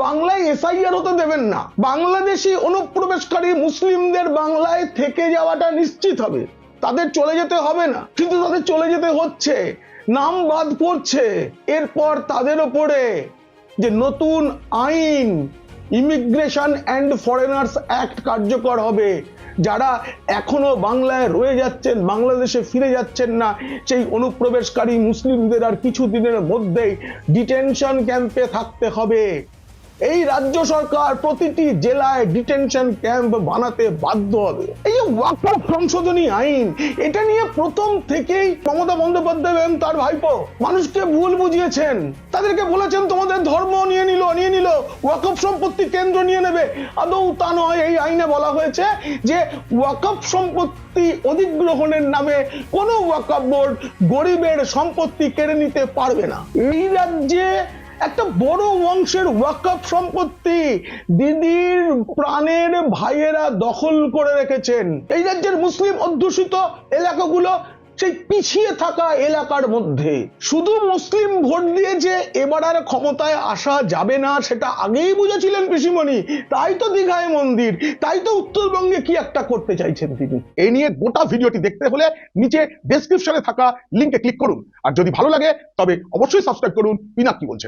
বাংলায় এসআইআর হতে দেবেন না। বাংলাদেশি অনুপ্রবেশকারী মুসলিমদের বাংলায় থেকে যাওয়াটা নিশ্চিত হবে, তাদের চলে যেতে হবে না, কিন্তু তাদের চলে যেতে হচ্ছে, নাম বাদ পড়ছে। এরপর তাদের ওপরে যে নতুন আইন ইমিগ্রেশন অ্যান্ড ফরেনার্স অ্যাক্ট কার্যকর হবে, যারা এখনো বাংলায় রয়ে যাচ্ছেন, বাংলাদেশে ফিরে যাচ্ছেন না, সেই অনুপ্রবেশকারী মুসলিমদের আর কিছুদিনের মধ্যেই ডিটেনশন ক্যাম্পে থাকতে হবে। এই রাজ্য সরকার প্রতিটি জেলায় ডিটেনশন ক্যাম্প বানাতে বাধ্য হবে। এই যে ওয়াকফ সংশোধনী আইন, এটা নিয়ে প্রথম থেকেই মমতা বন্দ্যোপাধ্যায় এবং তার ভাইপো মানুষকে ভুল বুঝিয়েছেন। তাদেরকে বলেছেন তোমাদের ধর্ম নিয়ে নিল, ওয়াকফ সম্পত্তি কেন্দ্র নিয়ে নেবে। আদৌ তা নয়। এই আইনে বলা হয়েছে যে ওয়াকফ সম্পত্তি অধিগ্রহণের নামে কোনো ওয়াকফ বোর্ড গরিবের সম্পত্তি কেড়ে নিতে পারবে না। এই রাজ্যে একটা বড় অংশের ওয়াকফ সম্পত্তি দিদির প্রাণের ভাইয়েরা দখল করে রেখেছেন। এই রাজ্যের মুসলিম অধ্যুষিত এলাকাগুলো সেই পিছিয়ে থাকা এলাকার মধ্যে। শুধু মুসলিম ভোট দিয়ে যে এবার আর ক্ষমতায় আসা যাবে না সেটা আগেই বুঝেছিলেন পিসিমণি। তাই তো দীঘায় মন্দির, তাই তো উত্তরবঙ্গে কি একটা করতে চাইছেন তিনি। এই নিয়ে গোটা ভিডিওটি দেখতে হলে নিচে ডেসক্রিপশনে থাকা লিংকে ক্লিক করুন। আর যদি ভালো লাগে তবে অবশ্যই সাবস্ক্রাইব করুন পিনাক কি বলছে।